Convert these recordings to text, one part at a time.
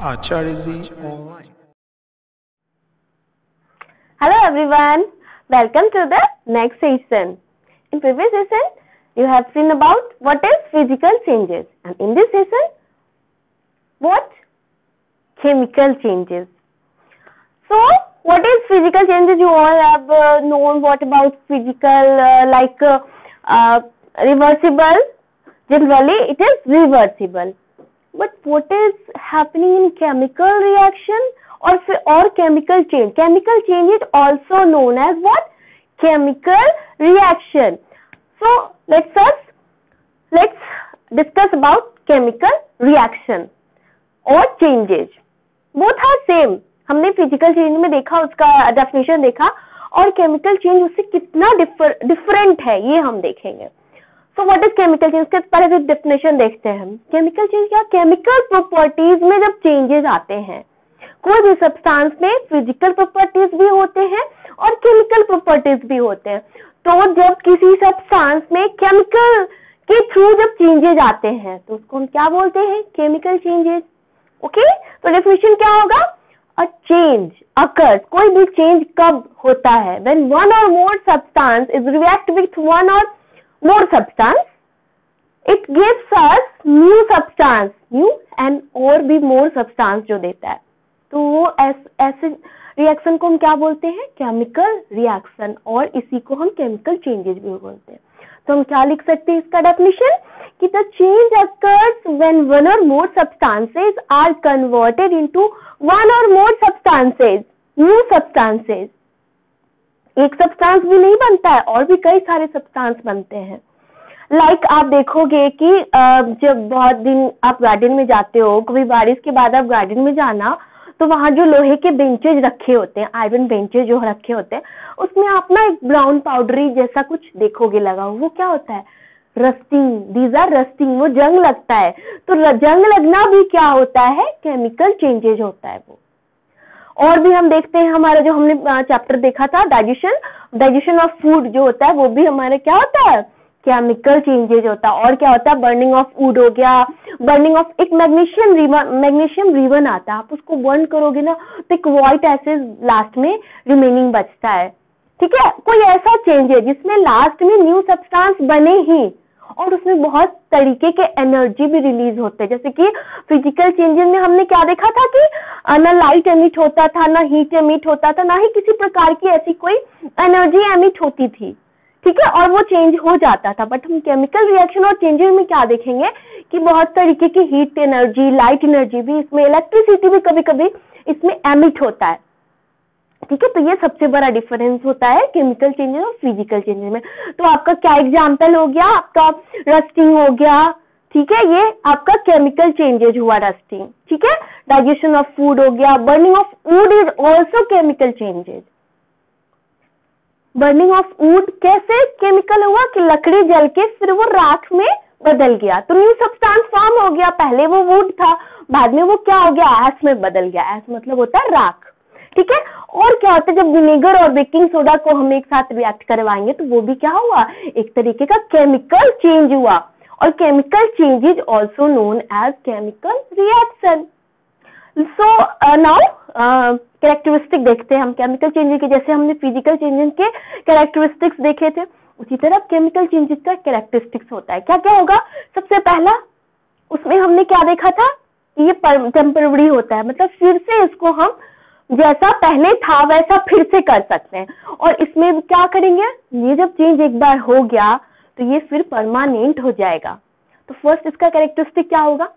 Acharya Online. Hello everyone, welcome to the next session. In previous session, you have seen about what is physical changes, and in this session, what? Chemical changes. So, what is physical changes? You all have known what about physical, reversible. Generally, it is reversible. But what is happening in chemical reaction or chemical change? Chemical change is also known as what? Chemical reaction. So let's discuss about chemical reaction or changes. Both are same. हमने physical change में देखा, उसका definition देखा, और chemical change उससे कितना different है ये हम देखेंगे. So what is chemical change? इसके पहले डेफिनेशन देखते हैं हम. केमिकल चेंज क्या? केमिकल प्रॉपर्टीज में जब चेंजेस आते हैं, कोई भी सब्सटेंस में फिजिकल प्रॉपर्टीज भी होते हैं और केमिकल प्रॉपर्टीज भी होते हैं. तो जब किसी सब्सटेंस में केमिकल के थ्रू जब चेंजेस आते हैं तो उसको हम क्या बोलते हैं? Chemical changes. ओके, तो डेफिनेशन क्या होगा? A change occurs. कोई भी चेंज कब होता है? When one or more substance is react with one और more substance, it gives us new substance, new and और भी more substance जो देता है. तो वो ऐसे रिएक्शन को हम क्या बोलते हैं? केमिकल रिएक्शन, और इसी को हम केमिकल चेंजेस भी बोलते हैं. तो हम क्या लिख सकते हैं इसका डेफिनेशन कि the change occurs when one or more substances are converted into one or more substances, new substances. एक सब्सटेंस भी नहीं बनता है, और भी कई सारे सब्सटेंस बनते हैं. लाइक आप देखोगे कि जब बहुत दिन आप गार्डन में जाते हो, कभी बारिश के बाद आप गार्डन में जाना, तो वहां जो लोहे के बेंचेज रखे होते हैं, आयरन बेंचेज जो रखे होते हैं, उसमें आप ना एक ब्राउन पाउडरी जैसा कुछ देखोगे लगा. वो क्या होता है? रस्टिंग. These are rusting. वो जंग लगता है. तो जंग लगना भी क्या होता है? केमिकल चेंजेज होता है वो. और भी हम देखते हैं, हमारा जो हमने चैप्टर देखा था डाइजेशन ऑफ फूड जो होता है, वो भी हमारे क्या होता है? केमिकल चेंजेज होता है. और क्या होता है? बर्निंग ऑफ वुड हो गया, बर्निंग ऑफ एक मैग्नीशियम रिबन आता है. आप उसको बर्न करोगे ना तो एक व्हाइट एसिड लास्ट में रिमेनिंग बचता है. ठीक है, कोई ऐसा चेंज है जिसमें लास्ट में न्यू सब्सटेंस बने ही, और उसमें बहुत तरीके के एनर्जी भी रिलीज होते हैं. जैसे कि फिजिकल चेंजेस में हमने क्या देखा था कि ना लाइट एमिट होता था, ना हीट एमिट होता था, ना ही किसी प्रकार की ऐसी कोई एनर्जी एमिट होती थी. ठीक है, और वो चेंज हो जाता था. बट हम केमिकल रिएक्शन और चेंजेस में क्या देखेंगे कि बहुत तरीके की हीट एनर्जी, लाइट एनर्जी भी, इसमें इलेक्ट्रिसिटी भी कभी कभी इसमें एमिट होता है. ठीक है, तो ये सबसे बड़ा डिफरेंस होता है केमिकल चेंजेस और फिजिकल चेंजेस में. तो आपका क्या एग्जांपल हो गया? आपका रस्टिंग हो गया. ठीक है, ये आपका केमिकल चेंजेस हुआ, रस्टिंग. ठीक है, डाइजेशन ऑफ फूड हो गया. Burning of would is also chemical changes. Burning of would कैसे केमिकल हुआ कि लकड़ी जल के फिर वो राख में बदल गया, तो न्यू सब्सटेंस फॉर्म हो गया. पहले वो वुड था, बाद में वो क्या हो गया? ऐश में बदल गया. ऐश मतलब होता है राख. ठीक है, और क्या होता है जब विनेगर और बेकिंग सोडा को हम एक साथ रिएक्ट करवाएंगे तो वो भी क्या हुआ? एक तरीके का केमिकल चेंज हुआ. और chemical change is also known as chemical reaction. So now characteristic देखते हैं हम केमिकल चेंजेस के. जैसे हमने फिजिकल चेंजेस के कैरेक्टरिस्टिक्स देखे थे, उसी तरह केमिकल चेंजेस का कैरेक्टरिस्टिक्स होता है. क्या क्या होगा? सबसे पहला उसमें हमने क्या देखा था? ये टेम्पररी होता है, मतलब फिर से इसको हम जैसा पहले था वैसा फिर से कर सकते हैं. और इसमें क्या करेंगे? ये जब चेंज एक बार हो गया तो ये फिर परमानेंट हो जाएगा. तो फर्स्ट इसका कैरेक्टरिस्टिक क्या होगा?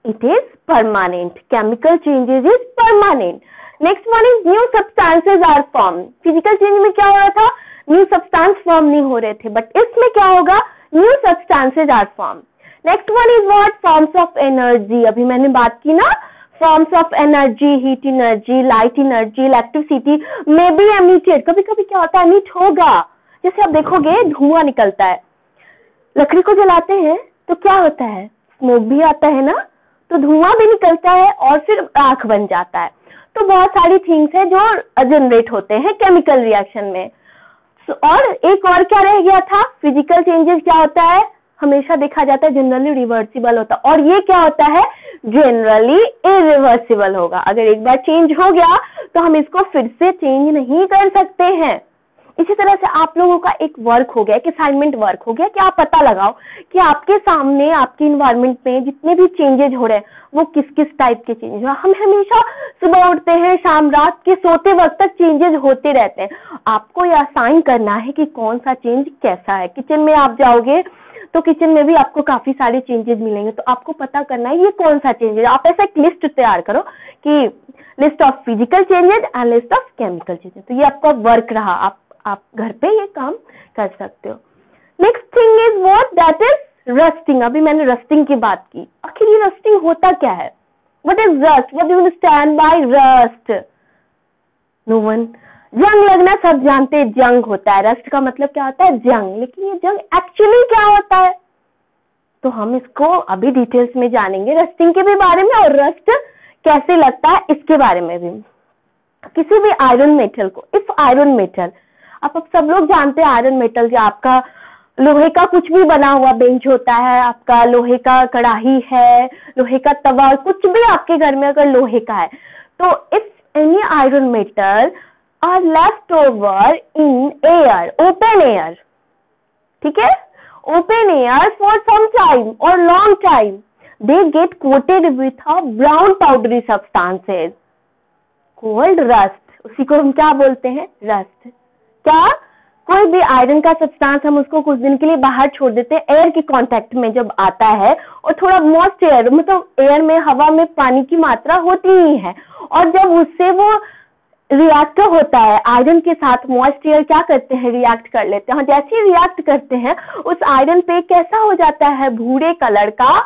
It is permanent. Chemical changes is permanent. Next one is new substances are form. Physical change में क्या हो रहा था? न्यू सब्सटेंस फॉर्म नहीं हो रहे थे, बट इसमें क्या होगा? New substances are form. Next one is what? Forms of energy. अभी मैंने बात की ना, forms of energy, heat energy, light energy, electricity में बी एमिटेड. कभी कभी क्या होता है? एमिट होगा. जैसे आप देखोगे धुआं निकलता है, लकड़ी को जलाते हैं तो क्या होता है? स्मोक भी आता है ना, तो धुआं भी निकलता है और फिर आग बन जाता है. तो बहुत सारी थिंग्स है जो जनरेट होते हैं केमिकल रिएक्शन में. और एक और क्या रह गया था? फिजिकल चेंजेस क्या होता है? हमेशा देखा जाता है जनरली रिवर्सिबल होता है, और ये क्या होता है, जनरली इरिवर्सिबल होगा। अगर एक बार चेंज हो गया तो हम इसको फिर से चेंज नहीं कर सकते हैं। इसी तरह से आप लोगों का एक वर्क हो गया, एक असाइनमेंट वर्क हो गया कि आप पता लगाओ कि आपके सामने आपके इन्वायरमेंट में जितने भी चेंजेज हो रहे हैं वो किस किस टाइप के चेंजेस हो रहे हैं। हम हमेशा सुबह उठते हैं, शाम रात के सोते वक्त तक चेंजेस होते रहते हैं। आपको यह असाइन करना है कि कौन सा चेंज कैसा है। किचन में आप जाओगे तो किचन में भी आपको काफी सारे चेंजेस मिलेंगे, तो आपको पता करना है ये कौन सा चेंज है। आप ऐसा एक लिस्ट तैयार करो कि list of physical changes and list of chemical changes. तो ये आपका वर्क रहा, आप घर पे ये काम कर सकते हो। Next thing is what, that is rusting. अभी मैंने रस्टिंग की बात की। आखिर ये रस्टिंग होता क्या है? What is rust? What do you understand by rust? No one. जंग लगना सब जानते हैं, जंग होता है। रस्ट का मतलब क्या होता है? जंग। लेकिन ये जंग एक्चुअली क्या होता है? तो हम इसको अभी डिटेल्स में जानेंगे, रस्टिंग के भी बारे में और रस्ट कैसे लगता है इसके बारे में भी। किसी भी आयरन मेटल को, इफ आयरन मेटल, आप सब लोग जानते हैं आयरन मेटल जो आपका लोहे का कुछ भी बना हुआ बेंच होता है, आपका लोहे का कढ़ाई है, लोहे का तवा, कुछ भी आपके घर में अगर लोहे का है, तो if any iron metal are left over in air, open air, ठीक है, open air for some time or long time, they get coated with a brown powdery substances called rust. उसी को हम क्या बोलते हैं? रस्ट। क्या? कोई भी आयरन का सब्सटेंस हम उसको कुछ दिन के लिए बाहर छोड़ देते हैं, एयर के कांटेक्ट में जब आता है, और थोड़ा मॉइस्ट एयर, मतलब एयर में, हवा में पानी की मात्रा होती ही है, और जब उससे वो रिएक्ट होता है आयरन के साथ, मॉइस्ट एयर क्या करते हैं? रिएक्ट कर लेते हैं। जैसे ही रिएक्ट करते हैं उस आयरन पे कैसा हो जाता है? भूरे कलर का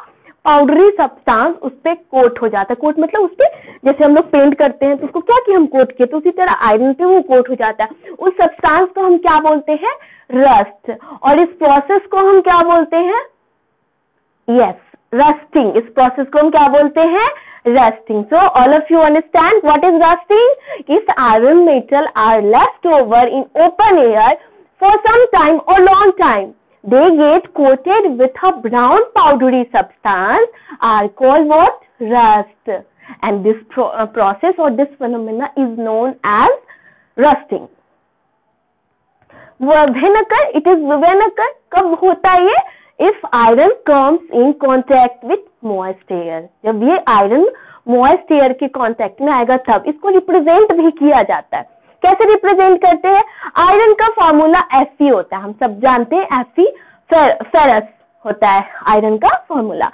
पाउडरी सब्सटेंस उस पे कोट हो जाता है। कोट मतलब उस पे जैसे हम लोग पेंट करते हैं तो उसको क्या कि हम कोट किए, तो उसी तरह आयरन पे वो कोट हो जाता है। उस सब्सटेंस को हम क्या बोलते हैं? रस्ट। और इस प्रोसेस को हम क्या बोलते हैं? Yes, rusting. इस प्रोसेस को हम क्या बोलते हैं? Rusting. So all of you understand what is rusting? If iron metal are left over in open air for some time or long time, they get coated with a brown powdery substance are called what? Rust. And this process or this phenomena is known as rusting. When occur? It is when occur? कब होता है ये? If iron comes in contact with moist air. जब ये iron moist air के contact में आएगा तब इसको रिप्रेजेंट भी किया जाता है। कैसे रिप्रेजेंट करते हैं? आयरन का फॉर्मूला Fe होता है, हम सब जानते हैं Fe, फेरस होता है आयरन का फॉर्मूला।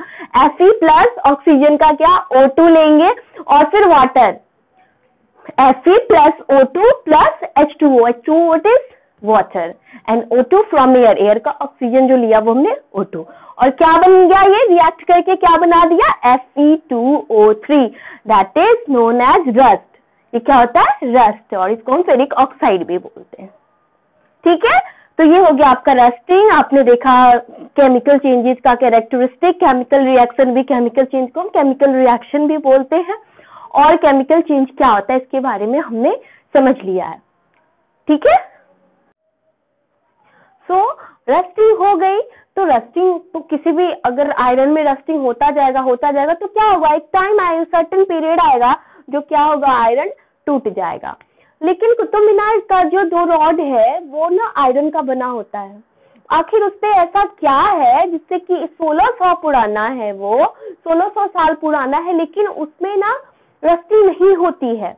Fe प्लस ऑक्सीजन का क्या? O2 लेंगे और फिर water, Fe plus O2 plus H2O, H2O what is? Water, and O2 from air, air का ऑक्सीजन जो लिया वो हमने O2, और क्या बन गया? ये रिएक्ट करके क्या बना दिया? Fe2O3, that is known as rust. ये क्या होता है? रस्ट, और इसको हम फेरिक ऑक्साइड भी बोलते हैं। ठीक है, तो ये हो गया आपका रस्टिंग। आपने देखा केमिकल चेंजेस का कैरेक्टरिस्टिक, केमिकल रिएक्शन भी, केमिकल चेंज को हम केमिकल रिएक्शन भी बोलते हैं, और केमिकल चेंज क्या होता है इसके बारे में हमने समझ लिया है। ठीक है, सो रस्टिंग हो गई। तो रस्टिंग तो किसी भी, अगर आयरन में रस्टिंग होता जाएगा तो क्या होगा? एक टाइम आएगा, सर्टेन पीरियड आएगा जो क्या होगा? आयरन टूट जाएगा। लेकिन कुतुब मीनार का जो 2 रॉड है वो ना आयरन का बना होता है। आखिर उस पे ऐसा क्या है जिससे कि 1600 पुराना है, वो 1600 साल पुराना है, लेकिन उसमें ना रस्टिंग नहीं होती है।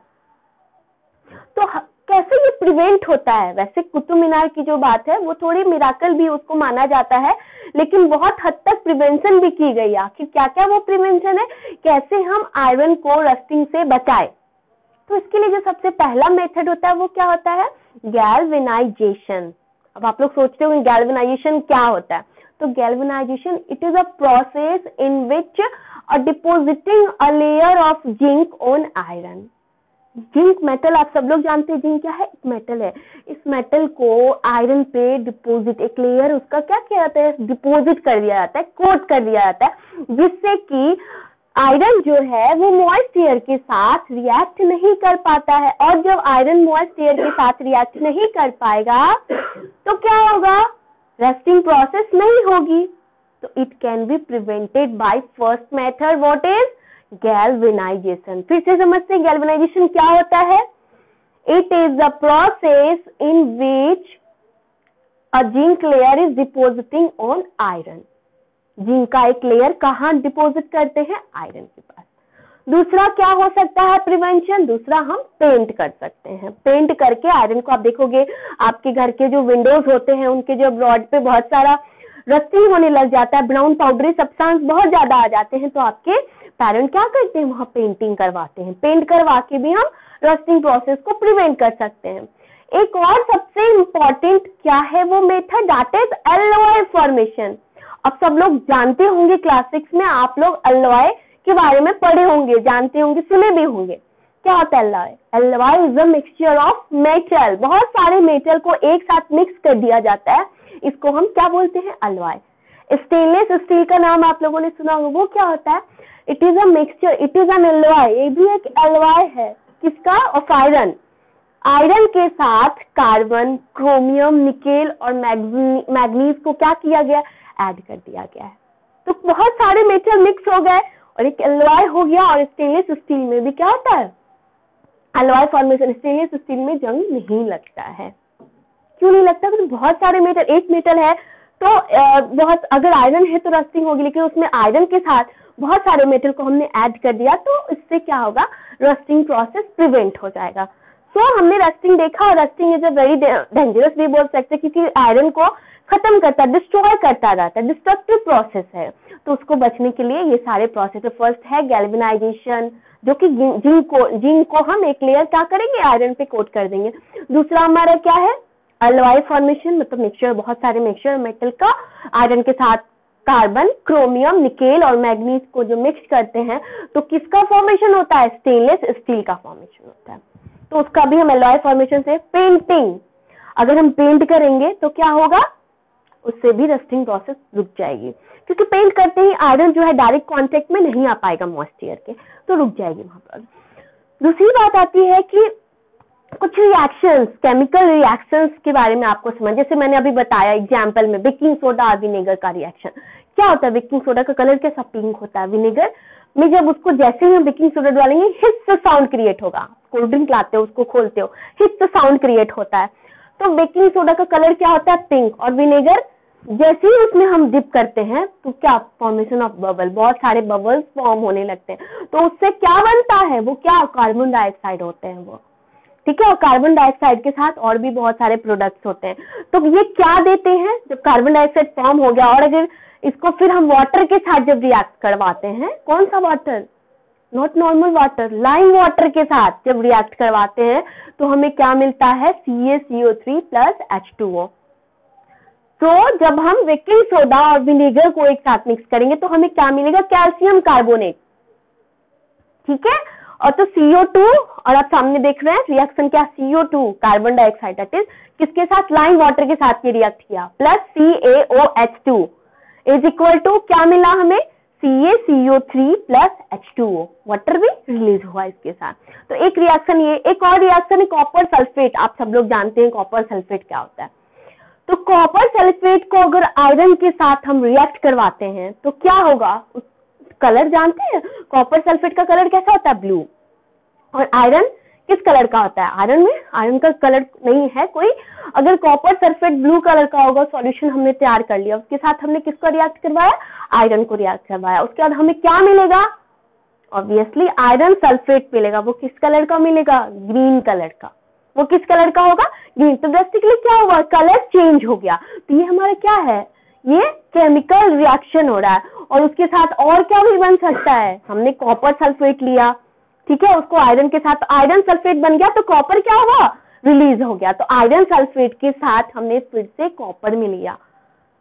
तो कैसे ये प्रिवेंट होता है? वैसे कुतुब मीनार की जो बात है वो थोड़ी मिराकल भी उसको माना जाता है, लेकिन बहुत हद तक प्रिवेंशन भी की गई। आखिर क्या क्या वो प्रिवेंशन है, कैसे हम आयरन को रस्टिंग से बचाए? तो इसके लिए जो सबसे पहला मेथड होता है वो क्या होता है? गैल्वेनाइजेशन। अब आप लोग सोचते हो गैल्वेनाइजेशन क्या होता है? तो galvanisation it is a process in which depositing a layer of zinc on iron. Zinc metal, आप सब लोग जानते हैं जिंक क्या है? मेटल है। इस मेटल को आयरन पे डिपोजिट, एक लेयर उसका क्या किया जाता है? डिपोजिट कर दिया जाता है, कोट कर दिया जाता है, जिससे कि आयरन जो है वो मॉइस्ट एयर के साथ रिएक्ट नहीं कर पाता है। और जब आयरन मॉइस्ट एयर के साथ रिएक्ट नहीं कर पाएगा तो क्या होगा? रस्टिंग प्रोसेस नहीं होगी। तो it can be prevented by first method, what is galvanisation. फिर से समझते हैं गैल्वेनाइजेशन क्या होता है। It is the process in which a zinc layer is depositing on iron. Zinc का एक लेयर कहाँ डिपोजिट करते हैं, आयरन के पास। दूसरा क्या हो सकता है प्रिवेंशन, दूसरा हम पेंट कर सकते हैं। पेंट करके आयरन को, आप देखोगे आपके घर के जो विंडोज होते हैं उनके जो रॉड पे बहुत सारा रस्टिंग होने लग जाता है, ब्राउन पाउडरी सब्सटेंस बहुत ज्यादा आ जाते हैं, तो आपके पेरेंट क्या करते हैं, वहां पेंटिंग करवाते हैं। पेंट करवा के भी हम रस्टिंग प्रोसेस को प्रिवेंट कर सकते हैं। एक और सबसे इम्पोर्टेंट क्या है वो method, that is alloy formation. अब सब लोग जानते होंगे, क्लास 6 में आप लोग एलॉय के बारे में पढ़े होंगे, जानते होंगे, सुने भी होंगे। क्या होता है alloy? Alloy is a mixture of metal. बहुत सारे मेटल को एक साथ मिक्स कर दिया जाता है, इसको हम क्या बोलते हैं, एलॉय। स्टेनलेस स्टील का नाम आप लोगों ने सुना होगा, वो क्या होता है, it is a mixture, it is an alloy. ये भी एक एलॉय है, किसका, ऑफ आयरन। आयरन के साथ कार्बन, क्रोमियम, निकेल और मैग्नीज को क्या किया गया, ऐड कर दिया गया है। तो बहुत सारे मेटल मिक्स हो गए और एक एलॉय हो गया। और स्टेनलेस स्टील में भी क्या होता है, एलॉय फॉर्मेशन। स्टेनलेस स्टील में जंग नहीं लगता है। क्यों नहीं लगता, क्योंकि बहुत सारे मेटल, एक मेटल है तो बहुत, अगर आयरन है तो रस्टिंग होगी, लेकिन उसमें आयरन के साथ बहुत सारे मेटल को हमने ऐड कर दिया, तो इससे क्या होगा, रस्टिंग प्रोसेस प्रिवेंट हो जाएगा। सो हमने रस्टिंग देखा, और rusting is a very dangerous भी बोल सकते हैं, क्योंकि आयरन को खत्म करता, डिस्ट्रॉय करता रहता है, डिस्ट्रक्टिव प्रोसेस है। तो उसको बचने के लिए ये सारे प्रोसेस, फर्स्ट है गैल्वेनाइजेशन, जो कि जिंक को हम एक लेयर क्या करेंगे, आयरन पे कोट कर देंगे। दूसरा हमारा क्या है, एलॉय फॉर्मेशन, मतलब मिक्सचर, बहुत सारे मिक्सचर मेटल का आयरन के साथ कार्बन, क्रोमियम, निकेल और मैग्नीज को जो मिक्स करते हैं, तो किसका फॉर्मेशन होता है, स्टेनलेस स्टील का फॉर्मेशन होता है। तो उसका भी हम एलॉय फॉर्मेशन से। पेंटिंग, अगर हम पेंट करेंगे तो क्या होगा, उससे भी रस्टिंग प्रोसेस रुक जाएगी, क्योंकि पेंट करते ही आयरन जो है डायरेक्ट कांटेक्ट में नहीं आ पाएगा मॉइस्चर के, तो रुक जाएगी वहां पर। दूसरी बात आती है कि कुछ रिएक्शंस, केमिकल रिएक्शंस के बारे में आपको समझ, जैसे मैंने अभी बताया एग्जांपल में बेकिंग सोडा और विनेगर का रिएक्शन। क्या होता है, बेकिंग सोडा का कलर कैसा, पिंक होता है। विनेगर में जब उसको जैसे ही हम बेकिंग सोडा डालेंगे, हिट साउंड क्रिएट होगा। कोल्ड ड्रिंक लाते हो, उसको खोलते हो, हिट साउंड क्रिएट होता है। तो बेकिंग सोडा का कलर क्या होता है, पिंक। और विनेगर जैसे ही उसमें हम डिप करते हैं तो क्या, फॉर्मेशन ऑफ बबल, बहुत सारे बबल्स फॉर्म होने लगते हैं। तो उससे क्या बनता है, वो क्या, कार्बन डाइऑक्साइड होते हैं वो, ठीक है। और कार्बन डाइऑक्साइड के साथ और भी बहुत सारे प्रोडक्ट्स होते हैं। तो ये क्या देते हैं, जब कार्बन डाइऑक्साइड फॉर्म हो गया और अगर इसको फिर हम वाटर के साथ जब रिएक्ट करवाते हैं, कौन सा water, not normal water, lime water के साथ जब रिएक्ट करवाते हैं, तो हमें क्या मिलता है, CaCO3 प्लस H2O। तो जब हम बेकिंग सोडा और विनेगर को एक साथ मिक्स करेंगे तो हमें क्या मिलेगा, कैल्शियम कार्बोनेट, ठीक है। और तो CO2, और आप सामने देख रहे हैं रिएक्शन क्या, CO2 carbon dioxide, that is किसके साथ, लाइम वाटर के साथ ये रिएक्ट किया, plus CaOH2 is equal to क्या मिला हमें, CaCO3 प्लस H2O, वाटर भी रिलीज हुआ इसके साथ। तो एक रिएक्शन ये। एक और रिएक्शन है कॉपर सल्फेट। आप सब लोग जानते हैं कॉपर सल्फेट क्या होता है। तो कॉपर सल्फेट को अगर आयरन के साथ हम रिएक्ट करवाते हैं तो क्या होगा, कलर जानते हैं, कॉपर सल्फेट का कलर कैसा होता है, ब्लू। और आयरन किस कलर का होता है, आयरन में आयरन का कलर नहीं है कोई। अगर कॉपर सल्फेट ब्लू कलर का होगा, सॉल्यूशन हमने तैयार कर लिया, उसके साथ हमने किसको रिएक्ट करवाया, आयरन को रिएक्ट करवाया, उसके बाद हमें क्या मिलेगा, ऑब्वियसली आयरन सल्फेट मिलेगा। वो किस कलर का मिलेगा, ग्रीन कलर का। वो किस कलर का होगा, ग्रीन। तो ड्रास्टिकली क्या हुआ, कलर चेंज हो गया। तो ये हमारा क्या है, ये केमिकल रिएक्शन हो रहा है। और उसके साथ और क्या भी बन सकता है, हमने कॉपर सल्फेट लिया, ठीक है, उसको आयरन के साथ, आयरन सल्फेट बन गया, तो कॉपर क्या हुआ, रिलीज हो गया। तो आयरन सल्फेट के साथ हमने फिर से कॉपर में लिया,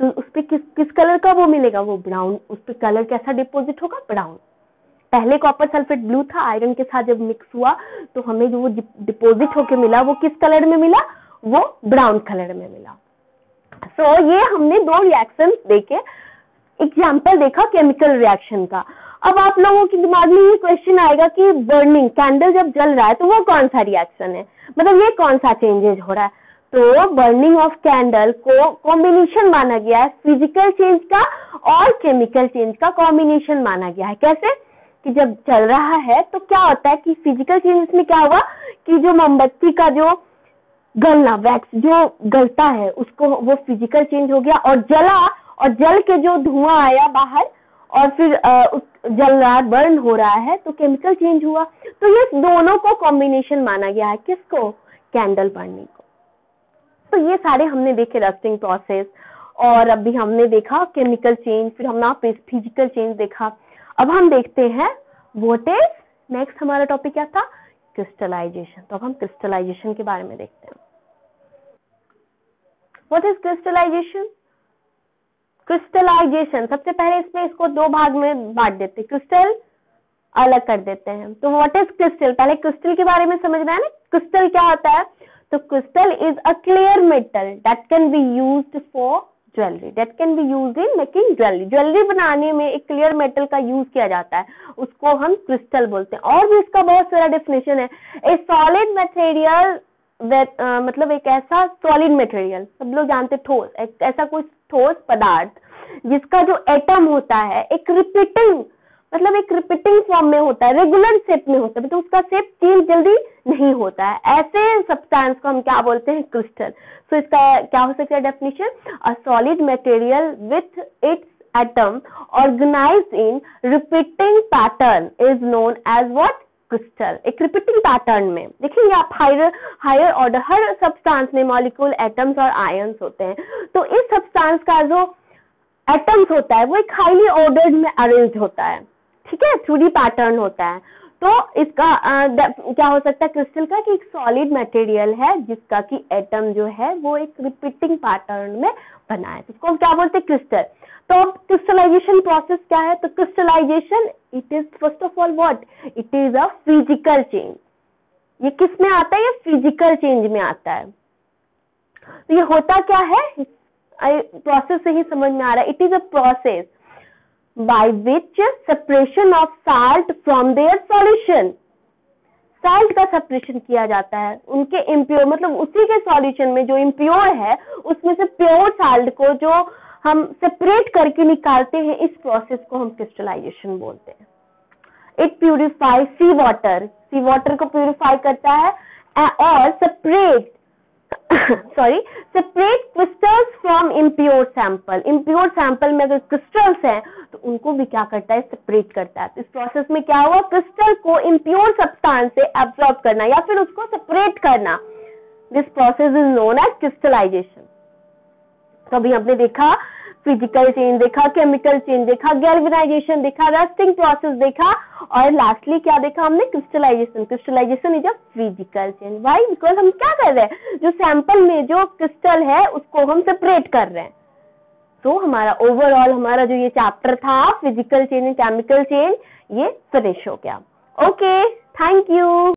तो उस पे किस कलर का वो मिलेगा, वो ब्राउन। उस पे कलर कैसा डिपोजिट होगा, ब्राउन। पहले कॉपर सल्फेट ब्लू था, आयरन के साथ जब मिक्स हुआ तो हमें जो वो डिपोजिट होके मिला वो किस कलर में मिला, वो ब्राउन कलर में मिला। सो ये हमने दो रिएक्शन देखे, एग्जाम्पल देखा केमिकल रिएक्शन का। अब आप लोगों के दिमाग में ये क्वेश्चन आएगा कि बर्निंग कैंडल जब जल रहा है तो वो कौन सा रिएक्शन है, मतलब ये कौन सा चेंजेज हो रहा है। तो बर्निंग ऑफ कैंडल को कॉम्बिनेशन माना गया है, फिजिकल चेंज का और केमिकल चेंज का कॉम्बिनेशन माना गया है। कैसे कि जब चल रहा है तो क्या होता है कि फिजिकल चेंज में क्या हुआ कि जो मोमबत्ती का जो गलना, वैक्स जो गलता है उसको, वो फिजिकल चेंज हो गया, और जला, और जल के जो धुआं आया बाहर और फिर जल रहा, बर्न हो रहा है, तो केमिकल चेंज हुआ। तो ये दोनों को कॉम्बिनेशन माना गया है, किसको? कैंडल बर्निंग को। तो ये सारे हमने देखे रस्टिंग प्रोसेस, और अभी हमने देखा केमिकल चेंज, फिर हमने फिजिकल चेंज देखा। अब हम देखते हैं व्हाट इज नेक्स्ट, हमारा टॉपिक क्या था? क्रिस्टलाइजेशन। तो अब हम क्रिस्टलाइजेशन के बारे में देखते हैं। What is crystallisation? क्रिस्टलाइजेशन, सबसे पहले इसमें इसको दो भाग में बांट देते हैं, क्रिस्टल अलग कर देते हैं। तो व्हाट इज क्रिस्टल? पहले क्रिस्टल के बारे में समझना है ना, क्रिस्टल क्या होता है? तो crystal is a clear metal that can be used for jewellery, that can be used in making jewellery. Jewellery बनाने में एक क्लियर मेटल का यूज किया जाता है, उसको हम क्रिस्टल बोलते हैं। और भी इसका बहुत सारा डेफिनेशन है। ए सॉलिड मटेरियल मतलब एक ऐसा सॉलिड मटेरियल, सब लोग जानते, ठोस, एक ऐसा कोई ठोस पदार्थ जिसका जो एटम होता है एक रिपीटिंग, मतलब एक रिपीटिंग फॉर्म में होता है, रेगुलर शेप में होता है, तो उसका शेप चेंज जल्दी नहीं होता है, ऐसे सब्सटेंस को हम क्या बोलते हैं? क्रिस्टल। सो इसका क्या हो सकता है definition? A solid material with its atom organized in repeating pattern is known as what? Crystal. एक रिपीटिंग पैटर्न में देखिए आप हायर ऑर्डर, हर सब्सटेंस में मॉलिक्यूल, एटम्स और आयंस होते हैं। तो इस सब्सटेंस का जो एटम्स होता है वो एक हाईली ऑर्डर्ड में अरेंज होता है, ठीक है, 3D पैटर्न होता है। तो इसका क्या हो सकता है क्रिस्टल का? कि एक सॉलिड मटेरियल है जिसका कि एटम जो है वो एक रिपीटिंग पैटर्न में बना है, इसको हम क्या बोलते हैं? क्रिस्टल। तो अब क्रिस्टलाइजेशन प्रोसेस क्या है? तो crystallization it is first of all what? It is a physical change. ये किस में आता है? ये फिजिकल चेंज में आता है। तो ये होता क्या है? प्रोसेस से ही समझ में आ रहा है। It is a process by which separation of salt from their solution, salt का सेपरेशन किया जाता है उनके इम्प्योर, मतलब उसी के सॉल्यूशन में जो इम्प्योर है उसमें से प्योर साल्ट को जो हम सेपरेट करके निकालते हैं, इस प्रोसेस को हम क्रिस्टलाइजेशन बोलते हैं। इट प्यूरिफाई सी वाटर को प्यूरिफाई करता है और separate crystals from impure sample. Impure sample में अगर क्रिस्टल्स हैं तो उनको भी क्या करता है? सेपरेट करता है। तो इस प्रोसेस में क्या हुआ? क्रिस्टल को इम्प्योर सब्सटेंस से एब्जॉर्ब करना या फिर उसको सेपरेट करना, this process is known as crystallization. तो अभी हमने देखा फिजिकल चेंज देखा, केमिकल चेंज देखा, गैल्वेनाइजेशन देखा, रस्टिंग प्रोसेस देखा, और लास्टली क्या देखा हमने? Crystallization. Crystallization is a physical change. Why? Because हम क्या कर रहे हैं? जो सैंपल में जो क्रिस्टल है उसको हम सेपरेट कर रहे हैं। तो हमारा ओवरऑल हमारा जो ये चैप्टर था physical change and chemical change, ये फिनिश हो गया। Okay, thank you.